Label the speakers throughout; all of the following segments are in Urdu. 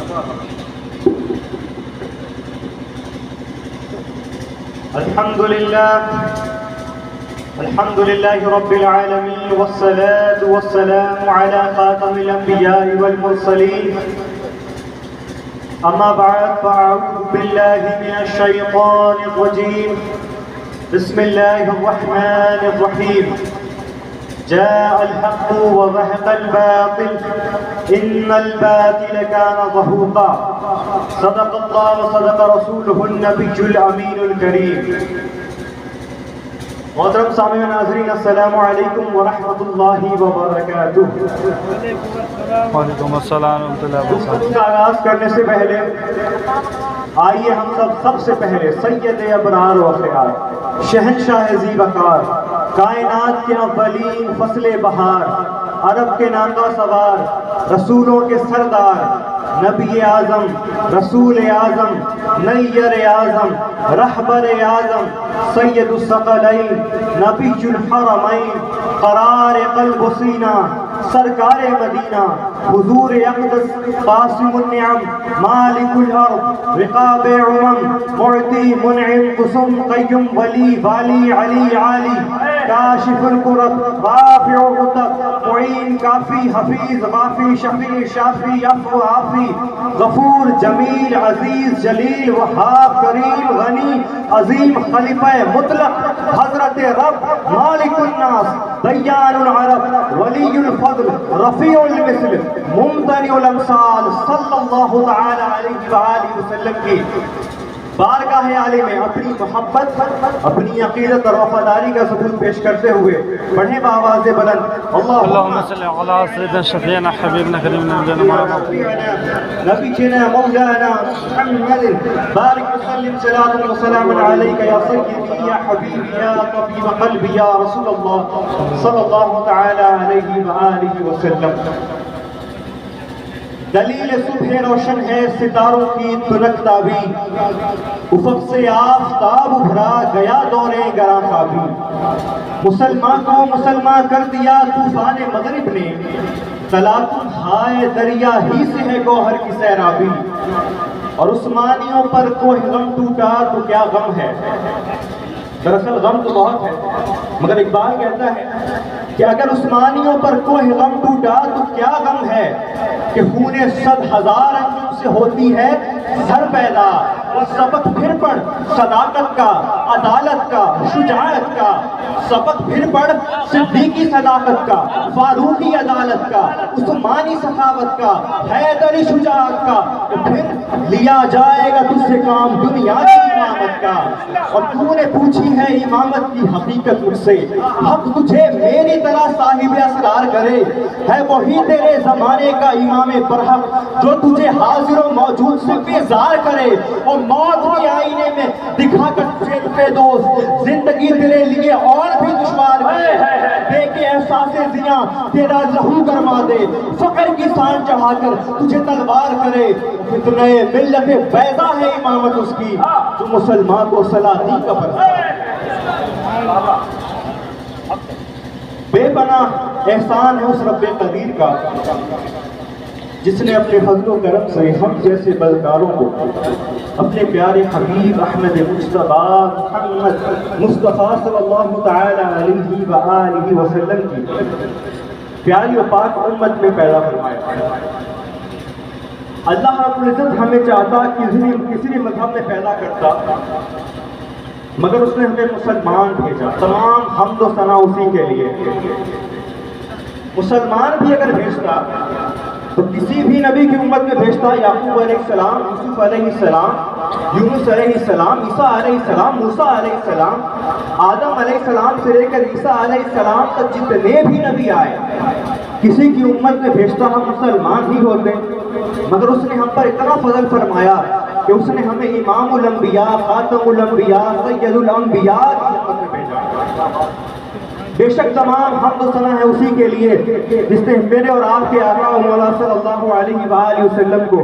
Speaker 1: الحمد لله رب العالمين والصلاة والسلام على خاتم الأنبياء والمرسلين أما بعد فأعوذ بالله من الشيطان الرجيم بسم الله الرحمن الرحيم جاء الحق وزهق الباطل إن الباطل كان زهوقا صدق الله وصدق رسوله النبي الأمين الكريم. محترم سامعین ناظرین السلام علیکم ورحمۃ اللہ وبرکاتہ.
Speaker 2: وعلیکم السلام ورحمۃ اللہ وبرکاتہ.
Speaker 1: کا آغاز کرنے سے پہلے آئیے ہم سب سے پہلے سید ابرار و اخیار، شہنشاہ ذی وقار، کائنات کے اولین فصل بہار، عرب کے ناقہ سوار، رسولوں کے سردار، نبی اعظم، رسول اعظم، نیر اعظم، رہبر اعظم، سید الثقلین، نبی الحرمین، قرار قلب و سینہ، سرکار مدینہ، حضور اقدس، قاسم النعم، مالک الارض، رقاب عمم، معطی منعم، قسم قیم، ولی والی، علی عالی، کاشف الکرب، رافع الرتب، معین کافی، حفیظ غافی، شفیع شافی، عفو عافی، غفور جمیل عزیز جلیل، وہاب کریم غنی عظیم، خلیفہ مطلق حضرت رب، مالک الناس، دیان العرب، ولی الفضل، رفیع المثل، ممتنع الامثال، صلی اللہ تعالی علیہ وآلہ وسلم کی بارگاہ عالی میں اپنی محبت، اپنی عقیدت اور وفاداری کا ثبوت پیش کرتے ہوئے پڑھیں بآواز بلند
Speaker 2: اللہم صلی علی سیدنا شفیعنا حبیبنا کریمنا
Speaker 1: نبینا مولانا محمد بارک وسلم صلاۃ وسلام علیک یا سیدی یا حبیبی یا طبیب قلبی یا رسول اللہ صلی اللہ تعالی علیہ وآلہ وسلم. دلیل صبح روشن ہے ستاروں کی تنکتا بھی، افق سے آفتاب ابھرا گیا دورے گراں کا بھی. مسلمان کو مسلمان کر دیا طوفان مغرب نے، تلاطم ہائے دریا ہی سے ہے گوہر کی سیرابی. اور عثمانیوں پر کوئی غم ٹوٹا تو کیا غم ہے. دراصل غم تو بہت ہے، مگر اقبال کہتا ہے کہ اگر عثمانیوں پر کوئی غم ٹوٹا تو کیا غم ہے، کہ خون 100,000 انجم سے ہوتی ہے سر پیدا. اور سبق پھر پڑھ صداقت کا، عدالت کا، شجاعت کا، سبق پھر پڑھ صدیقی صداقت کا، فاروقی عدالت کا، عثمانی سخاوت کا، حیدری شجاعت کا. تو پھر لیا جائے گا تجھ سے کام دنیا کی امامت کا. اور تو نے پوچھی ہے امامت کی حقیقت مجھ سے، حق تجھے میری طرح صاحب اسرار کرے. ہے وہی تیرے زمانے کا امام برحق جو تجھے حاضر و موجود سے بیزار کرے. اور موت کی آئینے میں دکھا کر تجھے پہ دوست زندگی تیرے لیے اور بھی دشوار ہے. دے کے احساس زیاں تیرا لہو گرما دے، فقر کی سان چڑھا کر تجھے تلوار کرے. فتنہ ملت بیضا ہے امامت اس کی جو مسلمان کو سلاطین کا برسا. بے پناہ احسان ہے اس رب قدیر کا جس نے اپنے فضل و کرم سے ہم جیسے بدکاروں کو اپنے پیارے حبیب احمد مجتبیٰ محمد مصطفیٰ صلی اللہ تعالی علیہ وآلہ وسلم کی پیاری و پاک امت میں پیدا فرمایا. اللہ رب العزت ہمیں چاہتا کسی بھی مذہب میں پیدا کرتا، مگر اس نے ہمیں مسلمان بھیجا. تمام حمد و ثنا اسی کے لیے. مسلمان بھی اگر بھیجتا تو کسی بھی نبی کی امت میں بھیجتا. یعقوب علیہ السلام، یوسف علیہ السلام، یونس علیہ السلام، عیسیٰ علیہ السلام، موسیٰ علیہ السلام، آدم علیہ السلام سے لے کر عیسیٰ علیہ السلام تک جتنے بھی نبی آئے کسی کی امت میں بھیجتا ہم مسلمان ہی ہوتے. مگر اس نے ہم پر اتنا فضل فرمایا کہ اس نے ہمیں امام الانبیاء، خاتم الانبیاء، سید الانبیاء کی امت میں بھیجا. بے شک تمام حمد و ثنا ہے اسی کے لیے جس نے میرے اور آپ کے آقا و مولا صلی اللہ علیہ وآلہ وسلم کو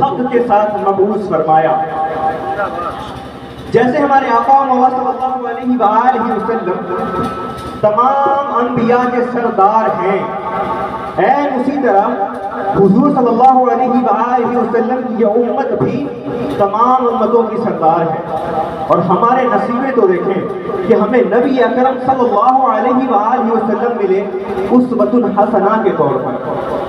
Speaker 1: حق کے ساتھ مبعوث فرمایا. جیسے ہمارے آقا و مولا صلی اللہ علیہ وآلہ وسلم تمام انبیاء کے سردار ہیں، اسی طرح حضور صلی اللہ علیہ وآلہ وسلم کی یہ امت بھی تمام امتوں کی سردار ہے، اور ہمارے نصیبیں تو دیکھیں کہ ہمیں نبی اکرم صلی اللہ علیہ وآلہ وسلم ملے اسوۃ حسنہ کے طور پر،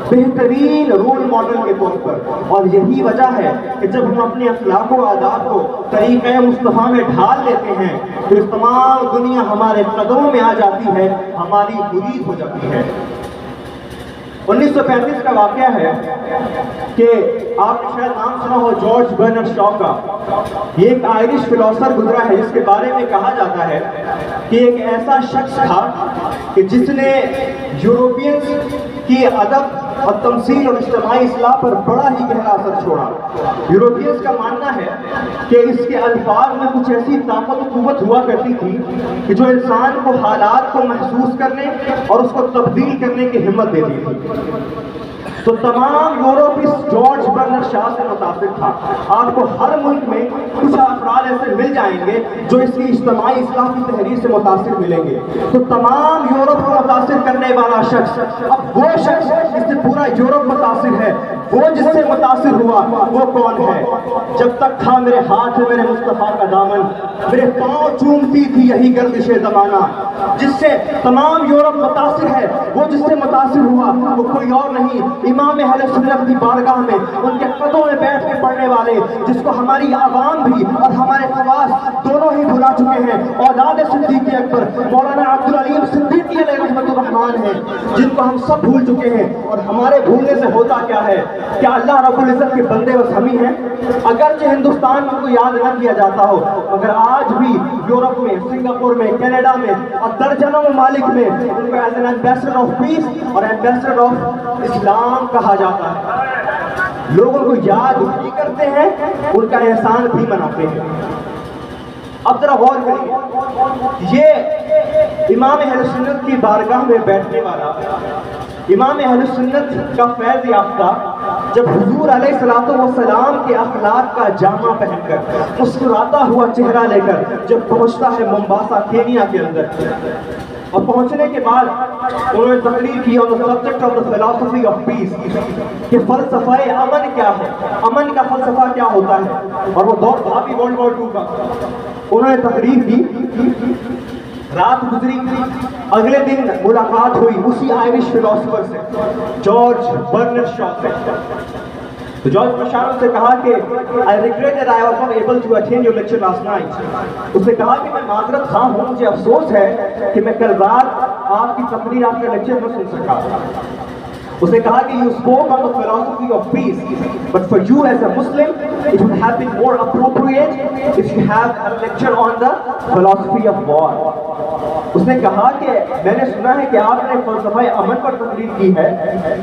Speaker 1: بہترین رول ماڈل کے طور پر. اور یہی وجہ ہے کہ جب ہم اپنے اخلاق و آداب کو طریقۂ مصطفیٰ میں ڈھال لیتے ہیں تو اس تمام دنیا ہمارے قدموں میں آ جاتی ہے، ہماری مرید ہو جاتی ہے. 1935 کا واقعہ ہے کہ آپ نے شاید نام سنا ہو جارج برنرڈ شاء کا. یہ ایک آئرش فلاسفر گزرا ہے جس کے بارے میں کہا جاتا ہے کہ ایک ایسا شخص تھا کہ جس نے یورپینز کی ادب اور تمثیل اور اجتماعی اصلاح پر بڑا ہی گہرا اثر چھوڑا. یورپینز کا ماننا ہے کہ اس کے الفاظ میں کچھ ایسی طاقت و قوت ہوا کرتی تھی کہ جو انسان کو حالات کو محسوس کرنے اور اس کو تبدیل کرنے کی ہمت دیتی تھی. تو تمام یورپ اس جارج برنرڈ شاء سے متاثر تھا. آپ کو ہر ملک میں کچھ افراد ایسے مل جائیں گے جو اس کی اجتماعی اصلاح کی تحریر سے متاثر ملیں گے. تو تمام یورپ کو متاثر کرنے والا شخص، اب وہ شخص جس سے پورا یورپ متاثر ہے، وہ جس سے متاثر ہوا وہ کون ہے؟ جب تک تھا میرے ہاتھ میں میرے مصطفیٰ کا دامن، میرے پاؤں چومتی تھی یہی گردش زمانہ. جس سے تمام یورپ متاثر ہے، وہ جس سے متاثر ہوا وہ کوئی اور نہیں، امام اہل سنت کی بارگاہ میں ان کے قدموں میں بیٹھ کے پڑھنے والے، جس کو ہماری عوام بھی اور ہمارے خواص دونوں ہی بھلا چکے ہیں، اولاد صدیق اکبر مولانا عبدالعلیم صدیقی علیہ رحمۃ الرحمان ہیں، جن کو ہم سب بھول چکے ہیں. اور ہمارے بھولنے سے ہوتا کیا ہے؟ کیا اللہ رب العزت کے بندے بس ہم ہی ہیں؟ اگرچہ ہندوستان میں کو یاد نہ کیا جاتا ہو، مگر آج بھی یورپ میں، سنگاپور میں، کینیڈا میں اور درجنوں ممالک میں ان کو as an ambassador of peace اور ایمبیسڈر آف اسلام کہا جاتا ہے. لوگ ان کو یاد بھی کرتے ہیں، ان کا احسان بھی مناتے ہیں. اب ذرا غور کریے، یہ امام اہل سنت کی بارگاہ میں بیٹھنے والا، امام اہل سنت کا فیض یافتہ، جب حضور علیہ الصلوۃ والسلام کے اخلاق کا جامہ پہن کر، مسکراتا ہوا چہرہ لے کر جب پہنچتا ہے مومباسا کینیا کے اندر، اور پہنچنے کے بعد انہوں نے تقریر کی on the subject of the philosophy of peace کہ فلسفہ امن کیا ہے، امن کا فلسفہ کیا ہوتا ہے. اور وہ دور تھا بھی World War II کا. انہوں نے تقریر کی، رات گزری، اگلے دن ملاقات ہوئی اسی آئرش فلاسفر سے، جارج برنرڈ شاء سے. تو جارج برنرڈ شاء نے کہا کہ I regret that I was not able to attend your lecture last night. اس نے کہا کہ میں معذرت خواہ ہوں، مجھے افسوس ہے کہ میں کل رات آپ کی تقریر، آپ کا لیکچر نہ سن سکا. اس نے کہا کہ you spoke on the philosophy of peace, but for you as a Muslim, it would have been more appropriate if you have a lecture on the philosophy of war. اس نے کہا کہ میں نے سنا ہے کہ آپ نے فلسفہ امن پر تقریر کی ہے،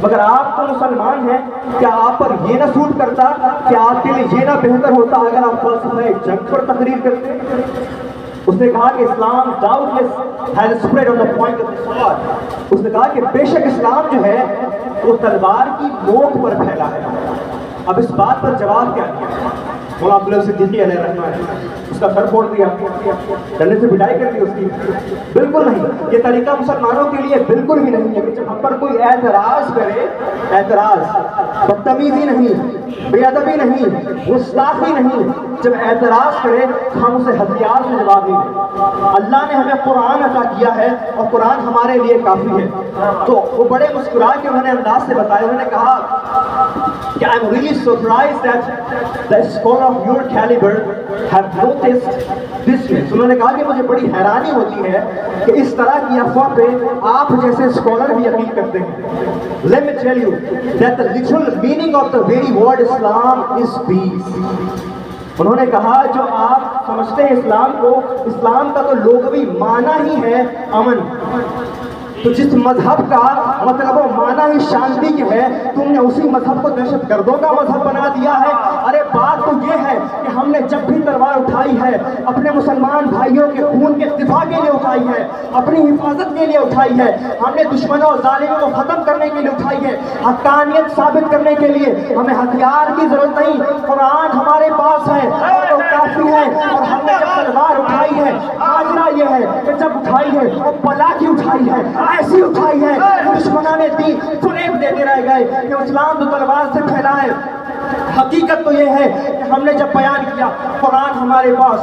Speaker 1: مگر آپ تو مسلمان ہیں، کیا آپ پر یہ نہ سوٹ کرتا کہ آپ کے لیے یہ نہ بہتر ہوتا اگر آپ فلسفہ جنگ پر تقریر کرتے؟ اس نے کہا کہ اسلام doubtless has spread on the point of the sword. اس نے کہا کہ بے شک اسلام جو ہے وہ تلوار کی نوک پر پھیلا ہے. اب اس بات پر جواب کیا دیا؟ مولانا عبدالعزیز صدیقی علیہ رحمۃ اس کا سر پھوڑ دیا، ڈنڈے سے پٹائی کر دی اس کی؟ بالکل نہیں. یہ طریقہ مسلمانوں کے لیے بالکل بھی نہیں ہے کہ جب ہم پر کوئی اعتراض کرے، اعتراض بدتمیزی نہیں، بے ادبی نہیں، گستاخی نہیں، جب اعتراض کرے ہم اسے ہتھیار سے جواب نہیں دیں. اللہ نے ہمیں قرآن عطا کیا ہے اور قرآن ہمارے لیے کافی ہے. تو وہ بڑے مسکرا کے انہوں نے انداز سے بتایا، انہوں نے کہا کہ I'm really surprised that the scholar of your caliber have noticed this way. انہوں نے کہا کہ مجھے بڑی حیرانی ہوتی ہے کہ اس طرح کی افواہ پہ آپ جیسے اسکالر بھی یقین کرتے ہیں. Let me tell you that the literal meaning of the very word Islam is peace. انہوں نے کہا جو آپ سمجھتے ہیں اسلام کو، اسلام کا تو لغوی معنی ہی ہے امن. تو جس مذہب کا مطلب و معنی ہی شانتی کے ہے، تم نے اسی مذہب کو دہشت گردوں کا مذہب بنا دیا ہے. ارے بات تو یہ ہے کہ ہم نے جب بھی تلوار اٹھائی ہے اپنے مسلمان بھائیوں کے خون کے دفاع کے لیے اٹھائی ہے، اپنی حفاظت کے لیے اٹھائی ہے. ہم نے دشمنوں اور ظالموں کو ختم کرنے کے لیے اٹھائی ہے. حقانیت ثابت کرنے کے لیے ہمیں ہتھیار کی ضرورت نہیں، قرآن ہمارے پاس ہے. کافی ہے، اور ہم نے جب تلوار اٹھائی ہے ماجرا یہ ہے کہ جب اٹھائی ہے وہ بلا کی اٹھائی ہے، ایسی اٹھائی ہے کہ دشمنان دین فریب دیتے رہ گئے کہ اسلام تو تلوار سے پھیلائے۔ حقیقت تو یہ ہے کہ ہم نے جب بیان کیا قرآن ہمارے پاس،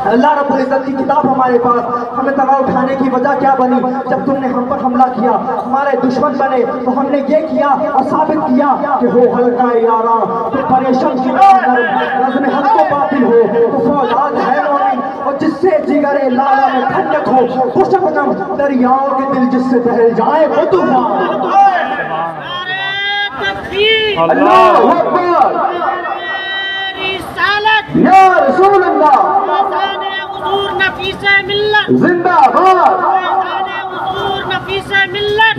Speaker 1: اللہ رب العزت کی کتاب ہمارے پاس، ہمیں تلوار اٹھانے کی وجہ کیا بنی؟ جب تم نے ہم پر حملہ کیا، ہمارے دشمن بنے، تو ہم نے یہ کیا اور ثابت کیا کہ ہو ہلکا یاراں تو پریشان کی نظم حق و باطل ہو تو فولاد ہے مومن، اور جس سے جگر لالا میں ٹھنڈک ہو وہ شبنم دریاؤں کے دل جس سے بہل جائے وہ طوفان۔ اللہ اکبر، یا رسول اللہ، زندہ باد،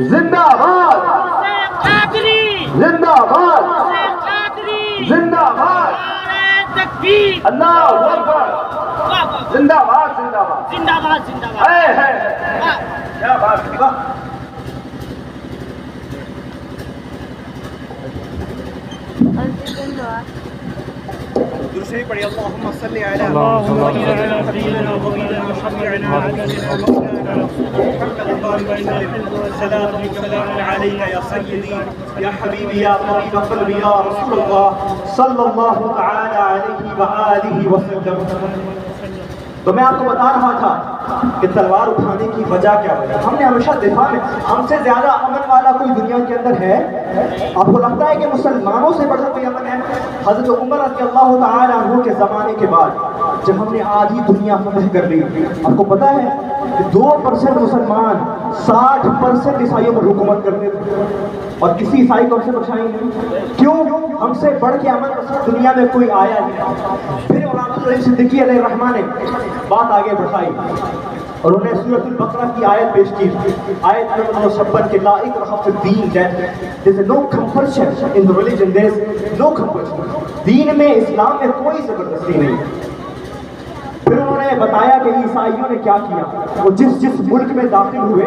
Speaker 1: زندہ باد، زندہ باد، زندہ باد، اللہ اکبر، زندہ باد، زندہ باد،
Speaker 3: زندہ باد، زندہ باد،
Speaker 1: ہے کیا بات ہے، واہ۔ دوسری پڑھی اللہم صلی علی یا سیدی یا حبیبی یا طبیب قلبی یا رسول اللہ صلی اللہ تعالی علیہ وآلہ وسلم۔ تو میں آپ کو بتا رہا تھا کہ تلوار اٹھانے کی وجہ کیا ہے۔ ہم نے ہمیشہ دفاع میں، ہم سے زیادہ امن والا کوئی دنیا کے اندر ہے؟ آپ کو لگتا ہے کہ مسلمانوں سے بڑھ کر کوئی امن ہے؟ حضرت عمر رضی اللہ تعالی عنہ کے زمانے کے بعد جب ہم نے آدھی دنیا فتح کر لی، آپ کو پتا ہے کہ 2% مسلمان 60% عیسائیوں پر حکومت کرتے تھے، اور کسی عیسائی کو ہم سے پریشانی نہیں۔ کیوں؟ ہم سے بڑھ کے امن پسند دنیا میں کوئی آیا نہیں۔ پھر مولانا صدیقی علیہ الرحمٰن نے بات آگے بڑھائی اور انہیں سورۃ البقرہ کی آیت پیش کی، آیت نمبر 56 کہ لا اکراہ فی الدین، there is no compulsion in the religion, there is no compulsion، دین میں، اسلام میں کوئی زبردستی نہیں۔ پھر انہوں نے بتایا کہ عیسائیوں نے کیا کیا، وہ جس ملک میں داخل ہوئے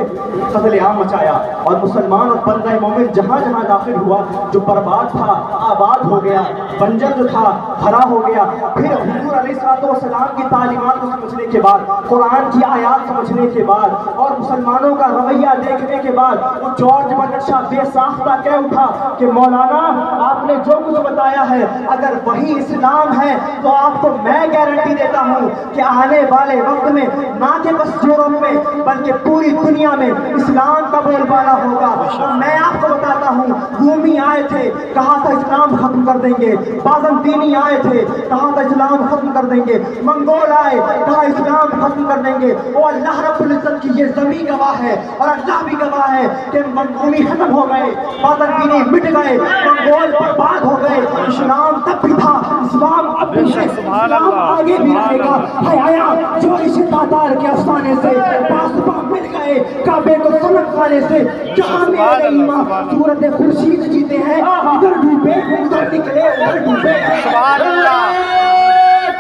Speaker 1: قتل عام مچایا، اور مسلمان اور بندہ مومن جہاں جہاں داخل ہوا جو برباد تھا آباد ہو گیا، بنجر جو تھا ہرا ہو گیا۔ پھر حضور علیہ السلام کی تعلیمات کو سمجھنے کے بعد، قرآن کی آیات سمجھنے کے بعد اور مسلمانوں کا رویہ دیکھنے کے بعد وہ جارج برنارڈ شاہ بے ساختہ کہہ اٹھا کہ مولانا آپ نے جو کچھ بتایا ہے اگر وہی اسلام ہے تو آپ کو میں گارنٹی دیتا ہوں کہ آنے والے وقت میں نہ کہ بس یورپ میں بلکہ پوری دنیا میں اسلام کا بول بالا ہوگا۔ اور میں آپ کو بتاتا ہوں، رومی آئے تھے کہا تھا اسلام ختم کر دیں گے، بازنطینی آئے تھے کہا تھا اسلام ختم کر دیں گے، منگول آئے کہا اسلام ختم کر دیں گے۔ وہ اللہ رب العزت کی یہ زمین گواہ ہے اور اللہ بھی گواہ ہے کہ رومی ختم ہو گئے، بازنطینی مٹ گئے، منگول برباد ہو گئے، اسلام تب بھی تھا، اسلام اب بھی ہے، اسلام آگے بھی رہے گا۔ آیا جو اس تاتار کے افسانے سے پاسباں مل گئے، کعبے کو سنک خانے سے جہاں میرے ایمان صورت خورشید جیتے ہیں، ادھر ڈوبے ادھر نکلے ادھر ڈوبے۔
Speaker 2: سبحان اللہ،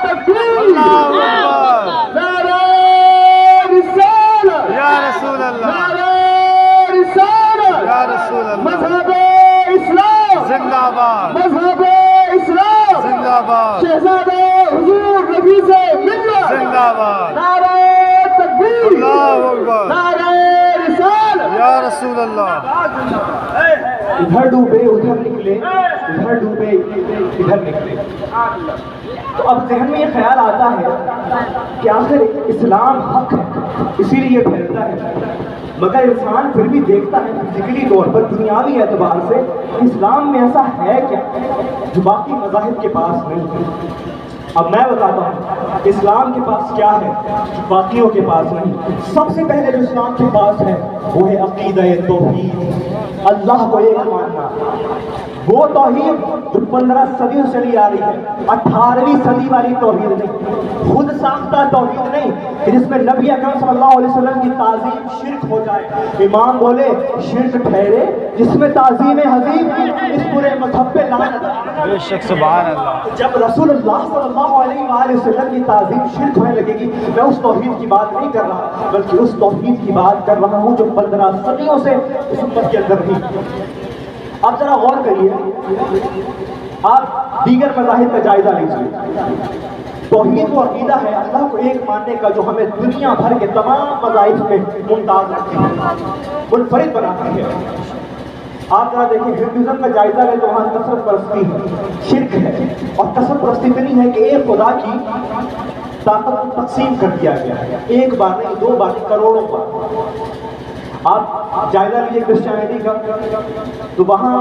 Speaker 1: تکبیر، نعرہ رسالت،
Speaker 2: یا رسول اللہ،
Speaker 1: نعرہ رسالت،
Speaker 2: یا رسول اللہ،
Speaker 1: مذہب اسلام
Speaker 2: زندہ باد،
Speaker 1: مذہب اسلام
Speaker 2: زندہ باد،
Speaker 1: شہزادہ حضور نبی سے ملت،
Speaker 2: زندہ باد،
Speaker 1: نعرہ تکبیر،
Speaker 2: اللہ اکبر،
Speaker 1: نعرہ رسالت،
Speaker 2: یا رسول اللہ۔
Speaker 1: ادھر ڈوبے ادھر نکلے، ادھر ڈوبے ادھر نکلے۔ تو اب ذہن میں یہ خیال آتا ہے کہ آخر اسلام حق ہے اسی لیے پھیلتا ہے، مگر انسان پھر بھی دیکھتا ہے فزیکلی طور پر دنیاوی اعتبار سے اسلام میں ایسا ہے کیا جو باقی مذاہب کے پاس نہیں ہے۔ اب میں بتاتا ہوں اسلام کے پاس کیا ہے جو باقیوں کے پاس نہیں۔ سب سے پہلے جو اسلام کے پاس ہے وہ ہے عقیدہ توحید، اللہ کو ایک ماننا۔ وہ توحید جو 15 صدیوں سے چلی آ رہی ہے، 18ویں صدی والی توحید نہیں، خود ساختہ توحید نہیں کہ جس میں نبی اکرم صلی اللہ علیہ وسلم کی تعظیم شرک ہو جائے۔ امام بولے شرک ٹھہرے جس میں تعظیم حضیب اس پورے مذہب پہ لعنت۔
Speaker 2: بے شک سبحان اللہ۔
Speaker 1: جب رسول اللہ صلی اللہ علیہ وآلہ وسلم کی تعظیم شرک ہونے لگے گی، میں اس توحید کی بات نہیں کر رہا بلکہ اس توحید کی بات کر رہا ہوں جو 15 صدیوں سے اس امت کے اندر تھی۔ اب ذرا غور کریے، آپ دیگر مذاہب کا جائزہ لیجیے، توحید وہ عقیدہ ہے اللہ کو ایک ماننے کا جو ہمیں دنیا بھر کے تمام مذاہب میں ممتاز رکھتی ہے، منفرد بناتی ہے۔ آپ ذرا دیکھیں ہندوازم کا جائزہ لیں تو وہاں کثرت پرستی ہے، شرک ہے، اور کثرت پرستی اتنی ہے کہ ایک خدا کی طاقت کو تقسیم کر دیا گیا ہے، ایک بار نہیں، دو بار نہیں، کروڑوں بار۔ آپ جائزہ لیجیے کرسچینٹی کا تو وہاں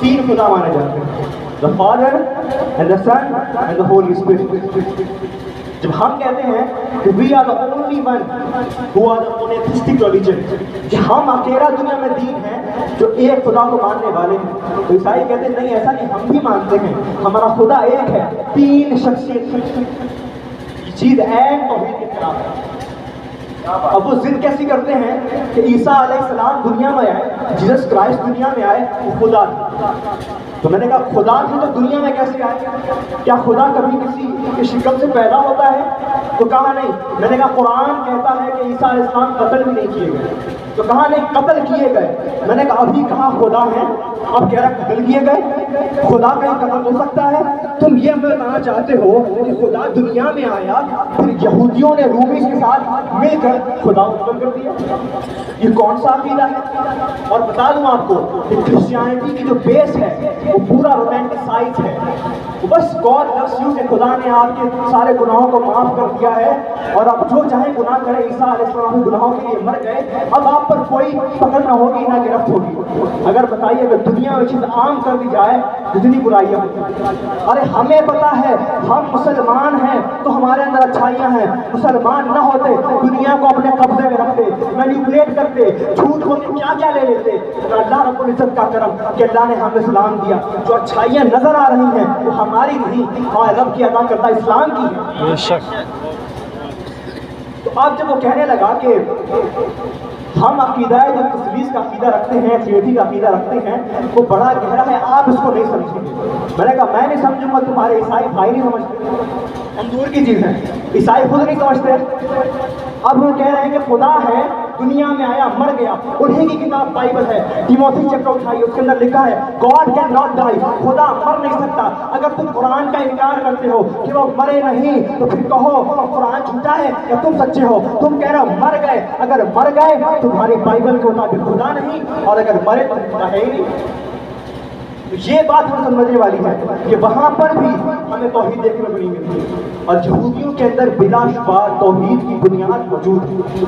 Speaker 1: 3 خدا مانے جاتے ہیں، the Father and the Son and the Holy Spirit۔ جب ہم کہتے ہیں کہ we are the only one who are the monotheistic religion، کہ ہم اکیلا دنیا میں دین ہیں جو ایک خدا کو ماننے والے ہیں، تو عیسائی کہتے ہیں نہیں ایسا نہیں، ہم بھی مانتے ہیں ہمارا خدا ایک ہے، 3 شخصیت۔ یہ چیز عین توحید کے خلاف ہے۔ اب وہ ضد کیسی کرتے ہیں کہ عیسیٰ علیہ السلام دنیا میں آئے، جیسس کرائسٹ دنیا میں آئے، وہ خدا تھے۔ تو میں نے کہا خدا تھے تو دنیا میں کیسے آئے؟ کیا خدا کبھی کسی کی شکل سے پیدا ہوتا ہے؟ تو کہا نہیں۔ میں نے کہا قرآن کہتا ہے کہ عیسیٰ علیہ السلام قتل بھی نہیں کیے گئے، تو کہا نہیں قتل کیے گئے۔ میں نے کہا ابھی کہا خدا ہے، اب کہہ رہا قتل کیے گئے، خدا کہیں قتل ہو سکتا ہے؟ تم یہ بتانا چاہتے ہو کہ خدا دنیا میں آیا، پھر یہودیوں نے رومیز کے ساتھ مل کر خدا اتم کر دیا؟ یہ کون سا عقیدہ ہے؟ اور بتا دوں آپ کو کہ کرسچینٹی کی جو بیس ہے وہ پورا رومینٹسائز ہے، بس گاڈ لوس یو کہ خدا نے آپ کے سارے گناہوں کو معاف کر دیا ہے اور اب جو چاہے گناہ کرے۔ عیسیٰ علیہ السلام گناہوں کے لیے مر گئے، اب آپ پر کوئی پکڑ نہ ہوگی نہ گرفت ہوگی۔ اگر بتائیے اگر دنیا میں چیز عام کر دی جائے کتنی برائیاں ہوتی۔ ارے ہمیں پتا ہے ہم مسلمان ہیں تو ہمارے اندر اچھائیاں ہیں، مسلمان نہ ہوتے دنیا کو اپنے قبضے میں رکھتے، مینیپولیٹ کرتے، جھوٹ بول کے کیا کیا لے لیتے۔ اللہ رب العزت کا کرم کہ اللہ نے ہمیں اسلام دیا، جو اچھائیاں نظر آ رہی ہیں وہ ہماری نہیں، ہمارے رب کی عطا کردہ اسلام کی ہے۔
Speaker 2: بے شک۔
Speaker 1: تو اب جب وہ کہنے لگا کہ ہم عقیدہ ہے جو تثلیث کا عقیدہ رکھتے ہیں، تھیوری کا عقیدہ رکھتے ہیں، وہ بڑا گہرا ہے، آپ اس کو نہیں سمجھیں گے۔ میں نے کہا میں نہیں سمجھوں گا، تمہارے عیسائی بھائی نہیں سمجھتے، ہم دور کی چیز ہے، عیسائی خود نہیں سمجھتے۔ اب وہ کہہ رہے ہیں کہ خدا ہے، دنیا میں آیا، مر گیا، انہیں کی کتاب بائبل ہے، تیموتھی چیپٹر اٹھائیے، اس کے اندر لکھا ہے گاڈ کین ناٹ ڈائی، خدا مر نہیں سکتا۔ اگر تم قرآن کا انکار کرتے ہو کہ وہ مرے نہیں تو پھر کہو قرآن جھوٹا ہے یا تم سچے ہو۔ تم کہہ رہے ہو مر گئے، اگر مر گئے تمہاری بائبل کے مطابق خدا نہیں، اور اگر مرے تو خدا ہے ہی نہیں۔ یہ بات ہمیں سمجھنے والی ہے کہ وہاں پر بھی ہمیں توحید دیکھنے کو نہیں ملتی، اور یہودیوں کے اندر بلا شبہ توحید کی بنیاد موجود ہے،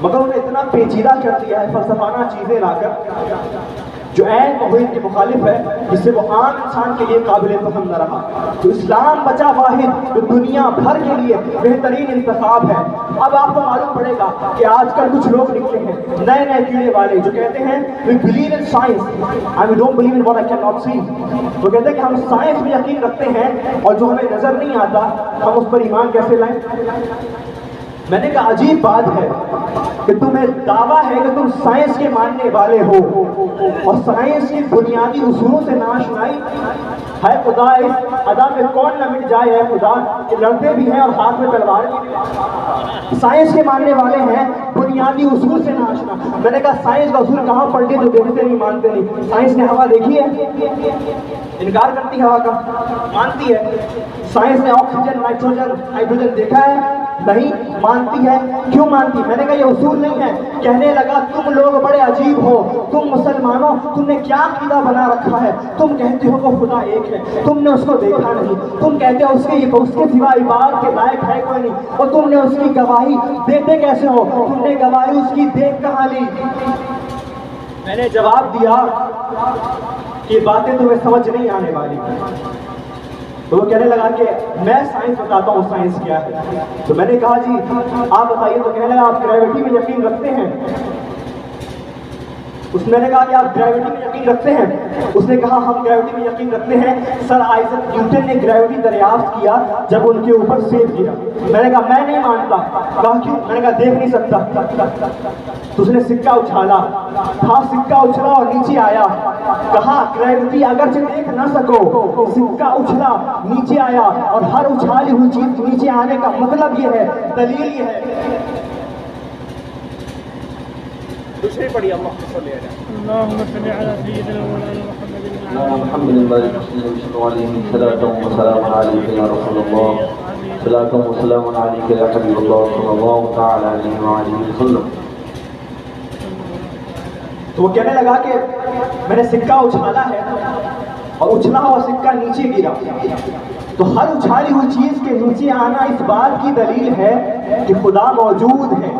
Speaker 1: مگر انہیں اتنا پیچیدہ کر دیا ہے فلسفانہ چیزیں لا کر جو عین توحید کے مخالف ہے، جس سے وہ عام انسان کے لیے قابل فہم نہ رہا۔ تو اسلام بچا واحد جو دنیا بھر کے لیے بہترین انتخاب ہے۔ اب آپ کو معلوم پڑے گا کہ آج کل کچھ لوگ نکلے ہیں نئے نئے کیڑے والے جو کہتے ہیں we believe in science and we don't believe in what I cannot see۔ وہ کہتے ہیں کہ ہم سائنس میں یقین رکھتے ہیں اور جو ہمیں نظر نہیں آتا ہم اس پر ایمان کیسے لائیں؟ میں نے کہا عجیب بات ہے کہ تمہیں دعویٰ ہے کہ تم سائنس کے ماننے والے ہو اور سائنس کی بنیادی اصولوں سے ناشنائی ہے۔ خدا اس ادا پہ کون نہ مٹ جائے، ہے خدا کہ لڑتے بھی ہیں اور ہاتھ میں تلوار بھی۔ سائنس کے ماننے والے ہیں، بنیادی اصول سے ناشنا۔ میں نے کہا سائنس کا اصول کہاں پڑھ لیے جو دیکھتے نہیں مانتے نہیں؟ سائنس نے ہوا دیکھی ہے؟ انکار کرتی ہوا کا، مانتی ہے۔ سائنس نے آکسیجن، نائٹروجن، ہائیڈروجن دیکھا ہے؟ نہیں، مانتی ہے۔ کیوں مانتی؟ میں نے کہا یہ اصول نہیں ہے۔ کہنے لگا تم لوگ بڑے عجیب ہو، تم مسلمانوں تم نے کیا عقیدہ بنا رکھا ہے؟ تم کہتے ہو وہ خدا ایک ہے، تم نے اس کو دیکھا نہیں، تم کہتے ہو اس کے سوا عبادت کے لائق ہے کوئی نہیں، اور تم نے اس کی گواہی دیتے کیسے ہو؟ تم نے گواہی اس کی دیکھ کہاں لی؟ میں نے جواب دیا کہ باتیں تمہیں سمجھ نہیں آنے والی۔ تو وہ کہنے لگا کہ میں سائنس بتاتا ہوں سائنس کیا ہے۔ تو میں نے کہا جی آپ بتائیے۔ تو کہنے لگا آپ گریوٹی میں یقین رکھتے ہیں؟ اس نے کہا کہ آپ گریوٹی میں یقین رکھتے ہیں؟ اس نے کہا ہم گریوٹی میں یقین رکھتے ہیں۔ سر آئزک نیوٹن نے گریوٹی دریافت کیا جب ان کے اوپر سیب گرا۔ میں نے کہا میں نہیں مانتا۔ کہا کیوں؟ میں نے کہا دیکھ نہیں سکتا۔ تو اس نے سکہ اچھالا، ہاں سکہ اچھلا اور نیچے آیا۔ کہا گریوٹی اگرچہ دیکھ نہ سکو، سکہ اچھلا نیچے آیا، اور ہر اچھالی ہوئی چیز نیچے آنے کا مطلب یہ ہے، دلیل یہ ہے۔ دوسری پڑھی اللہم صلی علی سیدنا
Speaker 3: محمد وعلى آله وصحبه وسلم۔ صلاۃ و سلام علیک یا حبیب اللہ صلی اللہ تعالی علیہ وآلہ وسلم۔
Speaker 1: تو وہ کہنے لگا کہ میں نے سکہ اچھالا ہے اور اچھلا ہوا سکہ نیچے گرا، تو ہر اچھالی ہوئی چیز کے نیچے آنا اس بات کی دلیل ہے کہ خدا موجود ہے۔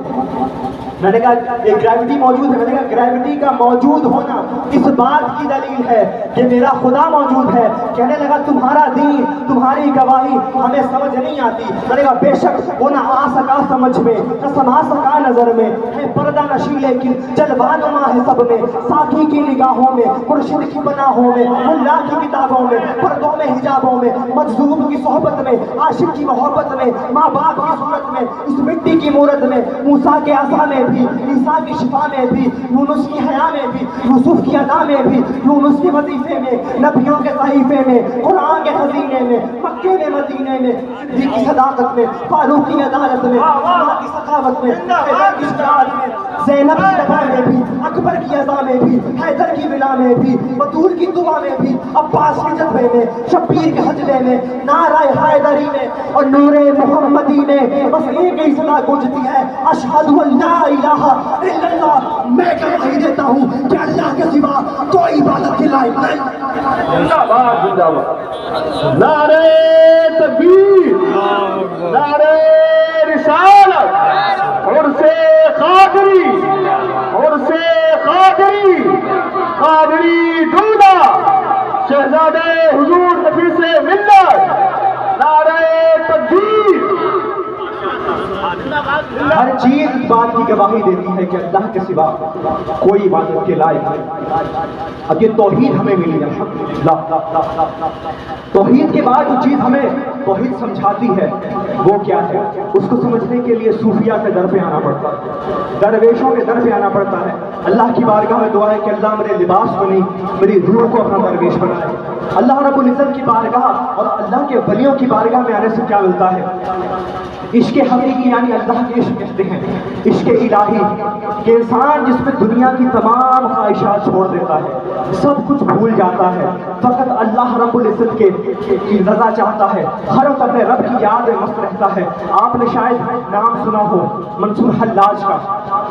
Speaker 1: میں نے کہا یہ گریوٹی موجود ہے، میں نے کہا گریوٹی کا موجود ہونا اس بات کی دلیل ہے کہ میرا خدا موجود ہے۔ کہنے لگا تمہارا دین، تمہاری گواہی ہمیں سمجھ نہیں آتی۔ میں نے کہا بے شک وہ نہ آ سکا سمجھ میں، نہ سما سکا نظر میں، ہے پردہ نشی لیکن جلوہ نما ہے سب میں، ساقی کی نگاہوں میں، مرشد کی پناہوں میں، ملا کی کتابوں میں، پردوں میں حجابوں میں، مجذوب کی صحبت میں، عاشق کی محبت میں، ماں باپ کی صورت میں، اس مٹی کی مورت میں، موسیٰ کے عصا میں بھی، عیسیٰ کی شفا میں بھی، یونس کی حیا میں بھی، یوسف کی ادا میں بھی، یونس کے وظیفے میں، نبیوں کے صحیفے میں، قرآن کے خزینے میں، مکے میں، مدینے میں، صدیق کی صداقت میں، فاروق کی عدالت میں، عمر کی سخاوت میں، حیدر کی شجاعت میں، زینب کی دفاع میں بھی، اکبر کی عزا میں بھی، حیدر کی ولا میں بھی، بطول کی دعا میں بھی، عباس کے جذبے میں، شبیر کے حجلے میں، نعرہ حیدری میں اور نور محمدی میں بس ایک ہی صدا گونجتی ہے، اشہد ان لا الہ الا اللہ۔ میں گواہی دیتا ہوں کہ اللہ کے سوا کوئی عبادت کے لائق نہیں۔
Speaker 3: زندہ باد زندہ باد، نعرہ تکبیر، نعرہ رسالت، عرس قادری، عرس قادری، قادری دودہ، شہزادہ حضور نفیس ملت، نعرہ تکبیر۔
Speaker 1: ہر چیز اس بات کی گواہی دیتی ہے کہ اللہ کے سوا کوئی عبادت کے لائق نہیں۔ اب یہ توحید ہمیں ملی ہے، الحمدللہ۔ توحید کے بعد جو چیز ہمیں توحید سمجھاتی ہے وہ کیا ہے، اس کو سمجھنے کے لیے صوفیہ کے در پہ آنا پڑتا ہے، درویشوں کے در پہ آنا پڑتا ہے۔ اللہ کی بارگاہ میں دعا ہے کہ اللہ میرے لباس کو نہیں، میری روح کو اپنا درویش بنائے۔ اللہ رب العزت کی بارگاہ اور اللہ کے ولیوں کی بارگاہ میں آنے سے کیا ملتا ہے؟ عشق حقیقی یعنی اللہ کے عشق کہتے ہیں، عشق الہی کہ انسان جس میں دنیا کی تمام خواہشات چھوڑ دیتا ہے، سب کچھ بھول جاتا ہے، فقط اللہ رب العزت کی رضا چاہتا ہے، ہر وقت اپنے رب کی یاد میں مست رہتا ہے۔ آپ نے شاید نام سنا ہو منصور حلاج کا۔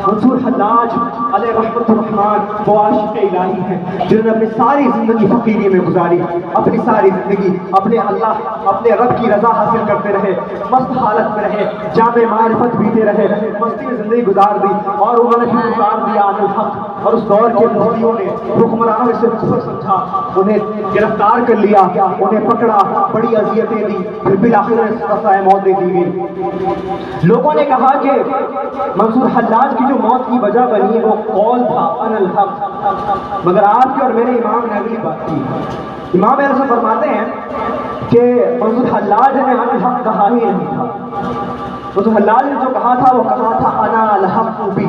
Speaker 1: منصور حلاج علیہ رحمت الرحمن وہ عاشق الہی ہیں جنہوں نے اپنی ساری زندگی فقیری میں گزاری، اپنی ساری زندگی اپنے اللہ اپنے رب کی رضا حاصل کرتے رہے، مست حالت میں رہے، جامع معرفت پیتے رہے، مستی میں زندگی گزار دی، اور انہوں نے پھر اتار دیا عن الحق، اور اس دور کے مفتیوں نے حکمرانوں نے صرف کفر سمجھا، انہیں گرفتار کر لیا، انہیں پکڑا، بڑی اذیتیں دی، پھر بالآخر سزائے موت دے دی گئی۔ لوگوں نے کہا کہ منصور حلاج کی جو موت کی وجہ بنی ہے وہ قول تھا عن الحق، مگر آپ کے اور میرے امام نے اگلی بات کی۔ امام ایسا فرماتے ہیں کہ منصور حلاج نے عن الحق کہا ہی نہیں تھا۔ منصور حلاج نے جو کہا تھا وہ کہا تھا انا الحق بی،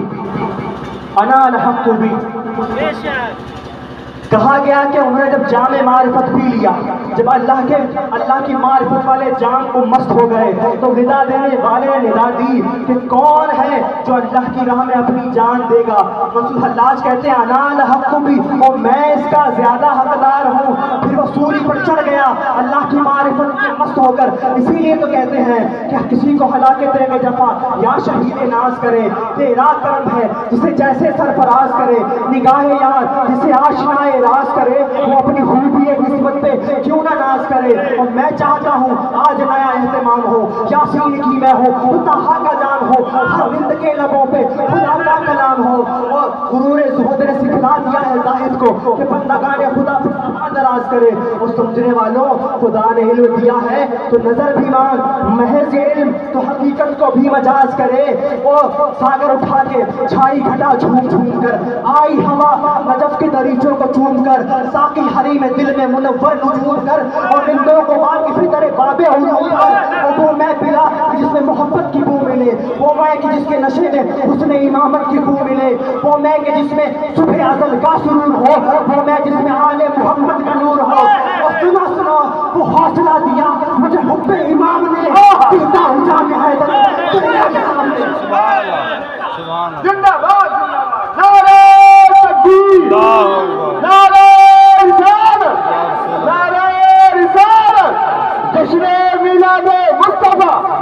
Speaker 1: انا الحق بی۔ کہا گیا کہ انہوں نے جب جام معرفت پی لیا، جب اللہ کی معرفت والے جام کو مست ہو گئے تو ندا دینے والے نے ندا دی کہ کون ہے جو اللہ کی راہ میں اپنی جان دے گا۔ منصور حلاج کہتے ہیں انا الحق بی، اور میں اس کا زیادہ حقدار ہوں۔ پھر وہ سوری پر چڑھ گیا اللہ کی معرفت میں مست ہو کر۔ اسی لیے تو کہتے ہیں کہ کسی کو ہلاکت دے گے جفا یا شہید ناز کرے، تیرا کرم ہے جسے جیسے سرفراز کرے، نگاہ یار جسے آشنائے راز کرے، وہ اپنی خوبی نسبت پہ کیوں نہ ناز کرے۔ اور میں چاہتا ہوں آج نیا اہتمام ہو، یاسین کی میں ہو، طہا کا جان ہو، ہر رند کے لبوں پہ خدا کا کلام ہو۔ اور غرور زہد نے سکھلا دیا ہے زاہد کو کہ بندگان خدا پہ دراز کرے۔ اور سمجھنے والوں خدا نے علم دیا ہے تو نظر بھی مانگ، محض علم تو حقیقت کو بھی مجاز کرے۔ اور ساگر اٹھا کے چھائی گھٹا جھوم جھوم کر، آئی ہوا نجف کے دریچوں کو چوم کر، ساقی ہری میں دل میں منور نجوم کر، اور رندوں کو واقف فطر باب علوم کر۔ اور وہ میں پلا جس میں محبت کی بو ملے، وہ میں کہ جس کے نشے میں حسن امامت کی بو ملے، وہ میں کہ جس میں صبح ازل کا سرور ہو، وہ میں جس میں آل محمد کا نور ہو۔ اور سنا سنا وہ حوصلہ دیا مجھے حب امام نے، پیتا ہوں جام حیدر دنیا کے سامنے۔
Speaker 3: زندہ باد، نعرہ تکبیر، نعرہ رسالت، نعرہ رسالت، جشن میلاد مصطفیٰ۔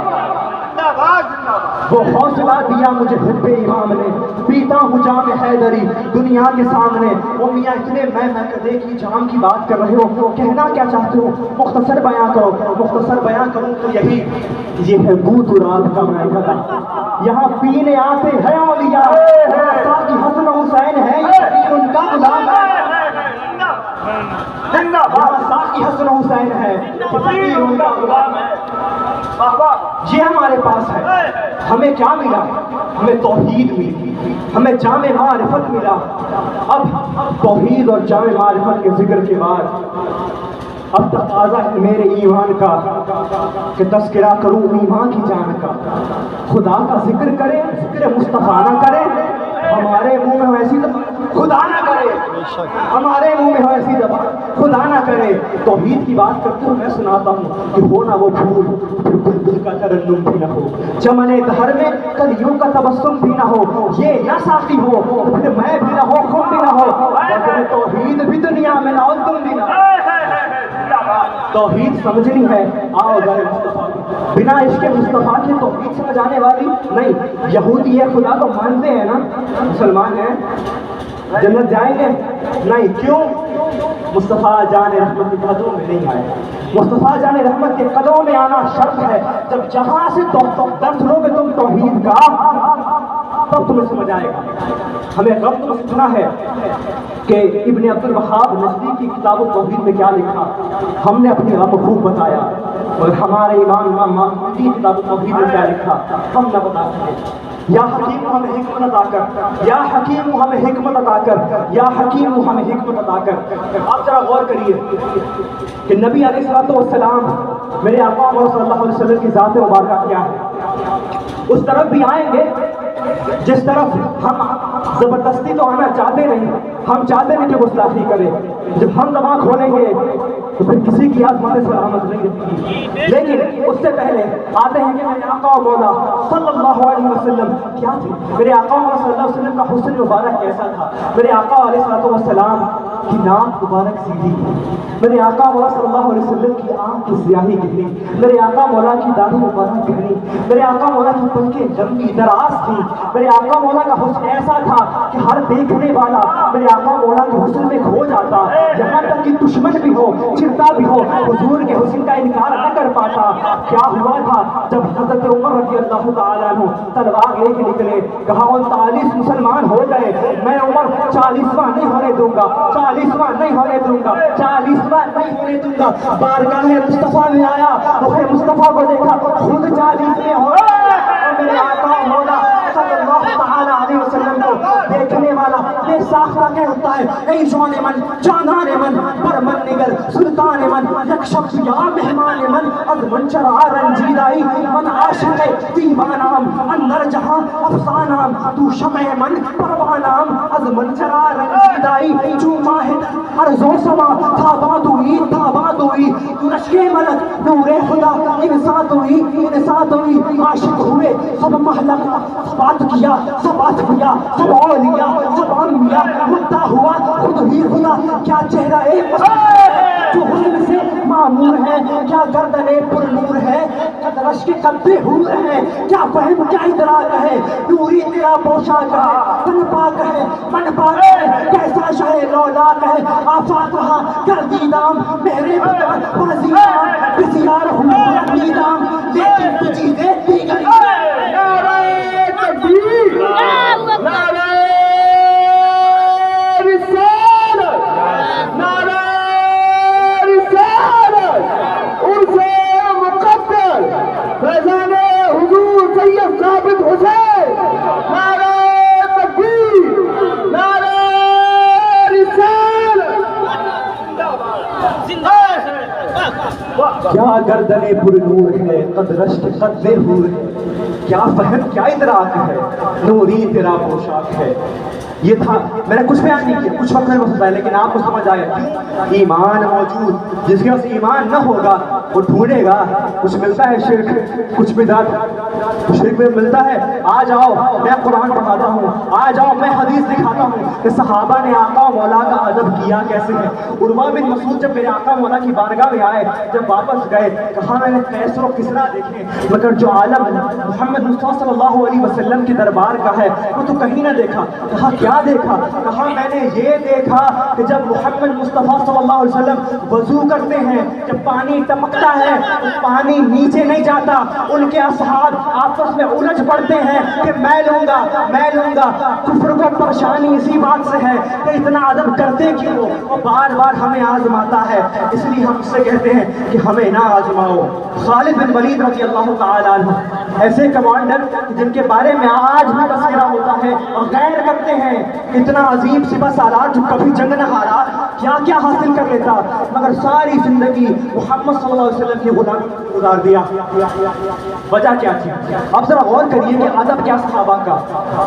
Speaker 1: وہ حوصلہ دیا مجھے حب امام نے، پیتا ہوں جام حیدری دنیا کے سامنے۔ وہ میاں اتنے میں کدے کی جام کی بات کر رہے ہو، کہنا کیا چاہتے ہو؟ مختصر بیاں کرو۔ مختصر بیاں کروں تو یہی، یہ ہے بو تراب کا میدہ، یہاں پینے آتے ہیں اولیاء، ساقی حسن حسین ہے یہ ان کا غلام ہے، ساقی حسن حسین ہے فقیر ان کا غلام ہے۔ یہ ہمارے پاس ہے۔ ہمیں کیا ملا؟ ہمیں توحید ملی، ہمیں جامع معرفت ملا۔ اب توحید اور جامع معرفت کے ذکر کے بعد اب تقاضا ہے میرے ایمان کا کہ تذکرہ کروں ایمان کی جان کا۔ خدا کا ذکر کریں، ذکر مصطفیٰ نہ کریں، ہمارے منہ میں ایسی خدا نہ کرے، ہمارے منہ میں ایسی زبان خدا نہ کرے۔ توحید کی بات کرتے ہوں میں سناتا ہوں کہ ہو نہ وہ پھول پھر بلبل کا ترنم بھی نہ ہو، چمن دہر میں کلیوں کا تبسم بھی نہ ہو، یہ نہ ساقی ہو تو پھر میں بھی نہ ہو، خود بھی نہ ہو، لیکن توحید بھی دنیا میں نہ ہو، تم بھی نہ ہو۔ توحید سمجھنی ہے، آؤ ذرا مصطفیٰ بنا عشق مصطفیٰ کی توحید سمجھ آنے والی نہیں۔ یہودی ہے خدا کو مانتے ہیں نا، مسلمان ہیں، جنت جائیں گے نہیں، کیوں؟ مصطفیٰ جان رحمت کے قدموں میں نہیں آئے۔ مصطفیٰ جان رحمت کے قدموں میں آنا شرط ہے۔ جب جہاں سے درس لو گے تم توحید کا، تب تمہیں سمجھ آئے گا۔ ہمیں غم تو سنا ہے کہ ابن عبد الوہاب نجدی کی کتاب التوحید میں کیا لکھا، ہم نے اپنی غم خوب بتایا، اور ہمارے امام ماوردی کی کتاب التوحید میں کیا لکھا ہم نہ بتا سکے۔ یا حکیم ہمیں حکمت عطا کر، یا حکیم ہمیں حکمت عطا کر، یا حکیم ہمیں حکمت عطا کر۔ آپ ذرا غور کریے کہ نبی علیہ الصلوۃ والسلام میرے آقا صلی اللہ علیہ وسلم کی ذات مبارکہ کیا ہے، اس طرف بھی آئیں گے جس طرف ہم زبردستی تو آنا چاہتے نہیں، ہم چاہتے نہیں کہ گستاخی کرے۔ جب ہم زبان کھولیں گے تو پھر کسی کی عظمت سلامت نہیں رہتی، لیکن اس سے پہلے آتے ہیں کہ میرے آقا و مولا صلی اللہ علیہ وسلم کیا تھے، میرے آقا و مولا صلی اللہ علیہ وسلم کا حسن مبارک کیسا تھا۔ میرے آقا علیہ السلام کی ناک مبارک سیدھی، میرے آقا مولا صلی اللہ علیہ وسلم کی آنکھ کی سیاہی کتنی، میرے آقا مولا کی داڑھی مبارک گھنی، میرے آقا مولا کی پنکھیں لمبی دراز تھی، میرے آقا مولا کا حسن ایسا تھا کہ ہر دیکھنے والا میرے آقا مولا کے حسن میں کھو جاتا، یہاں تک کہ دشمن بھی ہو، چڑھتا بھی ہو، حضور کے حسن کا انکار نہ کر پاتا۔ کیا ہوا تھا جب حضرت عمر رضی اللہ تعالیٰ عنہ تلوار لے کے نکلے، کہا 39 مسلمان ہو گئے، میں عمر 40واں نہیں ہونے دوں گا، 40واں نہیں ہونے دوں گا، 40واں نہیں ہونے دوں گا۔ بارگاہ مصطفیٰ میں آیا، رخ مصطفیٰ کو دیکھا، خود 40ویں ہو گئے، اور میرے آقا مولا صلی اللہ تعالیٰ علیہ وسلم کو دیکھنے والا بے ساختہ کہتا ہے، اے جوان من جانان من برمن نگر سلطان من یک شخص یا مہمان من از منچر رنجیدائی من عاشق دیوانام اندر جہاں افسانام تو شمع من پروانام از منچر رنجیدائی جو ماہد ارض و سما تابادوئی تابادوئی تو رشک ملک نور خدا انسان ہوئی عاشق ہوئے سب محلق سب بات کیا سب بات کیا سب اولیاء سب انبیاء مدعا ہوا خود ہی خدا۔ کیا چہرہ ایک جو حسن سے معمور ہے، کیا گردن پر نور ہے، رش کے قدے حور ہے، کیا فہم کیا ادراک ہے، نوری تیرا پوشاک ہے، تن پاک ہے من پاک ہے، کیسا شاہ لولاک ہے، آفات رہا کر دیدام میرے بدان پرزیدام بسیار ہوں دیدام لیکن تجھی دیتی گئی۔ کیا گردن پر نور ہے قد رشک قد حور ہے، کیا فہم کیا ادراک ہے، نوری تیرا پوشاک ہے۔ یہ تھا، میں نے کچھ بیان نہیں کیا، کچھ وقت میں بتایا، لیکن آپ کو سمجھ آیا کیوں؟ ایمان موجود، جس کے پاس ایمان نہ ہوگا وہ ڈھونڈے گا، کچھ ملتا ہے شرک، کچھ بدعت، شرک میں ملتا ہے، آ جاؤ میں قرآن پڑھاتا ہوں، آ جاؤ میں حدیث دکھاتا ہوں کہ صحابہ نے آقا و مولا کا ادب کیا کیسے ہے۔ عروہ بن مسعود جب میرے آقا و مولا کی بارگاہ میں آئے، جب واپس گئے، کہا میں نے کیسر و کسرا دیکھے، مگر جو عالم محمد مصطفیٰ صلی اللہ علیہ وسلم کے دربار کا ہے وہ تو کہیں نہ دیکھا۔ کہا کیا دیکھا؟ کہا میں نے یہ دیکھا کہ جب محمد مصطفیٰ صلی اللہ علیہ وسلم وضو کرتے ہیں، جب پانی ٹپکتا ہے تو پانی نیچے نہیں جاتا، ان کے اصحاب آپس میں الجھ پڑتے ہیں کہ میں لوں گا میں لوں گا۔ کفر کو پریشانی اسی بات سے ہے کہ اتنا ادب کرتے کیوں ہو، وہ بار بار ہمیں آزماتا ہے، اس لیے ہم سے کہتے ہیں کہ ہمیں نہ آزماؤ۔ خالد بن ولید رضی اللہ تعالیٰ عنہ ایسے کمانڈر جن کے بارے میں آج بھی تذکرہ ہوتا ہے اور غیر کرتے ہیں، اتنا عظیم سپہ سالار جو کبھی جنگ نہ ہارا، کیا کیا حاصل کر لیتا، مگر ساری زندگی محمد صلی اللہ علیہ وسلم کی غلامی گزار دیا۔ وجہ کیا تھی؟ اب ذرا غور کریے کہ ادب کیا صحابہ کا،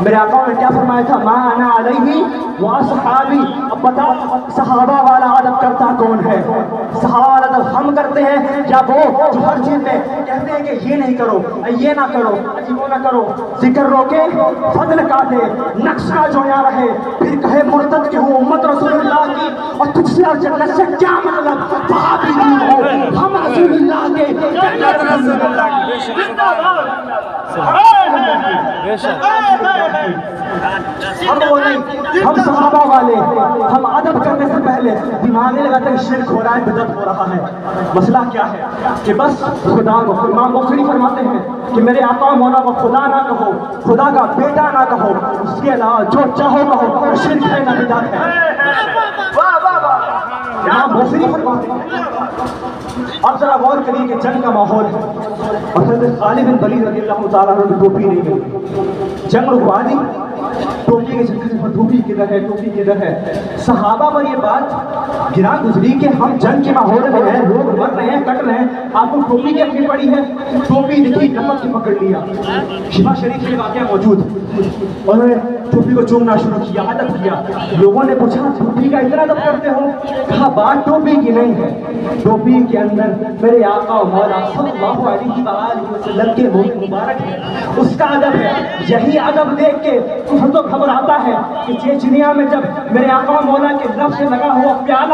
Speaker 1: میرے آقا نے کیا فرمایا تھا، ما انا علیہ واصحابی۔ اب بتا صحابہ والا ادب کرتا کون ہے؟ صحابہ والا ادب ہم کرتے ہیں یا وہ جو ہر چیز میں کہتے ہیں کہ یہ نہیں کرو، یہ نہ کرو، وہ نہ کرو، ذکر روکے فضل کاٹے، نقشہ جو یہاں رہے، پھر کہے مرتد کہ ہوں امت رسول اللہ کی اور تجھ سے اور جنت سے کیا مطلب؟ صحابی کیوں ہو؟ ہم رسول اللہ کے
Speaker 2: رسول اللہ کی، بے شک
Speaker 1: ہم وہ نہیں، ہم صحابہ والے، ہم ادب کرنے سے پہلے دماغ میں لگاتے ہیں شرک ہو رہا ہے، بدعت ہو رہا ہے۔ مسئلہ کیا ہے کہ بس خدا کو، امام بخاری فرماتے ہیں کہ میرے آقا و مولا کو خدا نہ کہو، خدا کا بیٹا نہ کہو، اس کے علاوہ جو چاہو کہو، شرک ہے نہ بدعت ہے۔ امام بخاری فرماتے ہیں۔ اب ذرا غور کریے کہ جنگ کا ماحول ہے اور حضرت خالد بن ولید رضی اللہ تعالیٰ عنہ ٹوپی نہیں ملی، جنگ رکوا دی، ٹوپی کے چکر میں ٹوپی کدھر ہے، ٹوپی کدھر ہے؟ صحابہ پر یہ بات گرا گزری کہ ہم جنگ کے ماحول میں ہیں، لوگ مر رہے ہیں، کٹ رہے ہیں، آپ کو ٹوپی کی اپنی پڑی ہے، ٹوپی دیکھی نمک کی پکڑ لیا۔ شفا شریف میں واقعہ موجود، انہوں نے ٹوپی کو چومنا شروع کیا، ادب کیا۔ لوگوں نے پوچھا ٹوپی کا اتنا ادب کرتے ہو؟ کہا بات ٹوپی کی نہیں ہے، ٹوپی کے اندر میرے آقا و مولا صلی اللہ علیہ وآلہ وسلم کے منہ مبارک ہے، اس کا ادب ہے۔ یہی ادب دیکھ کے کفر تو خبر آتا ہے کہ چیچنیا میں جب میرے آقا و مولا کے لب سے لگا ہوا پیالہ